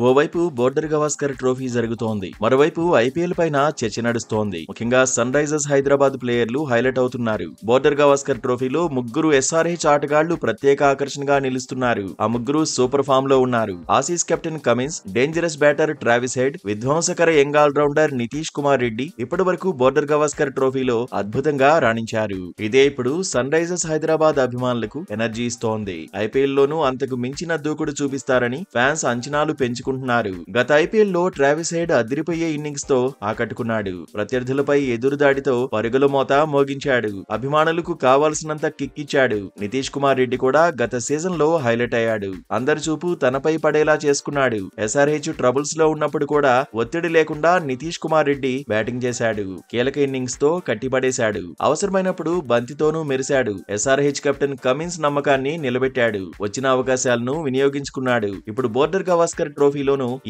ఓవైపు border Gavaskar trophy జరుగుతోంది. మరోవైపు ఐపీఎల్ పైన చర్చ నడుస్తోంది. ముఖ్యంగా సన్ రైజర్స్ హైదరాబాద్ ప్లేయర్లు హైలైట్ అవుతున్నారు. బోర్డర్ గవాస్కర్ ట్రోఫీలో ముగ్గురు ఎస్ఆర్హెచ్ ఆటగాళ్లు ప్రత్యేక ఆకర్షణగా నిలుస్తున్నారు. ఆ ముగ్గురు సూపర్ ఫామ్ లో ఉన్నారు. Aussies captain Cummins, dangerous batter Travis Head, విధ్వంసకర యంగ్ ఆల్రౌండర్ నితీష్ కుమార్ రెడ్డి ఇప్పటి వరకు బోర్డర్ గవాస్కర్ ట్రోఫీలో అద్భుతంగా రాణించారు. ఇదే ఇప్పుడు సన్ రైజర్స్ హైదరాబాద్ అభిమానులకు ఎనర్జీ ఇస్తోంది. ఐపీఎల్ లోనూ అంతకు మించిన దూకుడు చూపిస్తారని ఫ్యాన్స్ అంచనాలు పెంచుకుంటున్నారు. గత ఐపీఎల్ లో ట్రావిస్ హెడ్ అదిరిపోయే ఇన్నింగ్స్ తో ఆకట్టుకున్నాడు. ప్రత్యర్థులపై ఎదురుదాడితో పరుగుల మోత మోగించాడు. అభిమానులకు కావాల్సినంత కిక్ ఇచ్చాడు. నితీష్ కుమార్ రెడ్డి కూడా గత సీజన్ లో హైలైట్ అయ్యాడు. అందరి చూపు తనపై పడేలా చేసుకున్నాడు. ఎస్ఆర్హెచ్ ట్రబుల్స్ లో ఉన్నప్పుడు కూడా ఒత్తిడి లేకుండా నితీష్ కుమార్ రెడ్డి బ్యాటింగ్ చేశాడు. కీలక ఇన్నింగ్స్ తో కట్టిపడేశాడు. అవసరమైనప్పుడు బంతితోనూ మెరిశాడు. ఎస్ఆర్హెచ్ కెప్టెన్ కమిన్స్ నమ్మకాన్ని నిలబెట్టాడు. వచ్చిన అవకాశాలను వినియోగించుకున్నాడు. ఇప్పుడు బోర్డర్ గవాస్కర్ ట్రోఫీలోనూ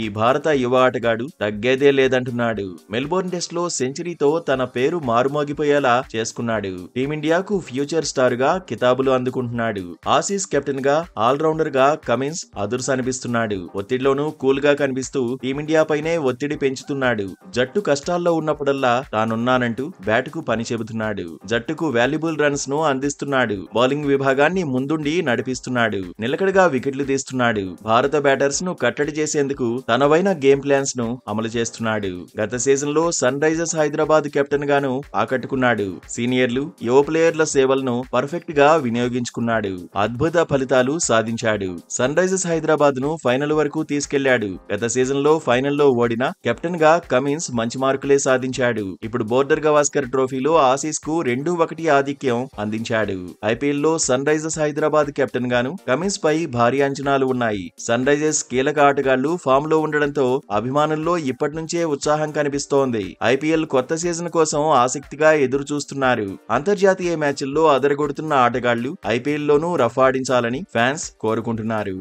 ఈ భారత యువ ఆటగాడు తగ్గేదే లేదంటున్నాడు. మెల్బోర్న్ టెస్ట్ లో సెంచరీతో తన పేరు మారుమోగిపోయేలా చేసుకున్నాడు. టీమిండియాకు ఫ్యూచర్ స్టార్ గా కితాబులు అందుకుంటున్నాడు. ఆసీస్ కెప్టెన్ గా ఆల్రౌండర్ గా కమిన్స్ అదుర్సనిపిస్తున్నాడు. ఒత్తిడిలోనూ కూల్ గా కనిపిస్తూ టీమిండియా పైనే ఒత్తిడి పెంచుతున్నాడు. జట్టు కష్టాల్లో ఉన్నప్పుడల్లా తానున్నానంటూ బ్యాటుకు పని చెబుతున్నాడు. జట్టుకు వాల్యుబుల్ రన్స్ ను అందిస్తున్నాడు. బౌలింగ్ విభాగాన్ని ముందుండి నడిపిస్తున్నాడు. నిలకడగా వికెట్లు తీస్తున్నాడు. భారత బ్యాటర్స్ ను కట్టడి చేసేందుకు తనవైన గేమ్ ప్లాన్స్ ను అమలు చేస్తున్నాడు. గత సీజన్ లో సన్ రైజర్స్ హైదరాబాద్ కెప్టెన్ గాను ఆకట్టుకున్నాడు. సీనియర్లు, యువ ప్లేయర్ల సేవలను పర్ఫెక్ట్ గా వినియోగించుకున్నాడు. అద్భుత ఫలితాలు సాధించాడు. సన్ రైజర్స్ హైదరాబాద్ ను ఫైనల్ వరకు తీసుకెళ్లాడు. గత సీజన్ లో ఫైనల్లో ఓడిన కెప్టెన్ గా కమిన్స్ మంచి మార్కులే సాధించాడు. ఇప్పుడు బోర్డర్ గవాస్కర్ ట్రోఫీలో ఆసీస్ కు 2-1 ఆధిక్యం అందించాడు. ఐపీఎల్ లో సన్ రైజర్స్ హైదరాబాద్ కెప్టెన్ గాను కమిన్స్ పై భారీ అంచనాలు ఉన్నాయి. సన్ రైజర్స్ కీలక ఆటగాళ్లు ఫామ్ లో ఉండడంతో అభిమానుల్లో ఇప్పటి నుంచే ఉత్సాహం కనిపిస్తోంది. ఐపీఎల్ కొత్త సీజన్ కోసం ఆసక్తిగా ఎదురు చూస్తున్నారు. అంతర్జాతీయ మ్యాచ్ల్లో అదరగొడుతున్న ఆటగాళ్లు ఐపీఎల్ లోనూ రఫ్ ఆడించాలని ఫ్యాన్స్ కోరుకుంటున్నారు.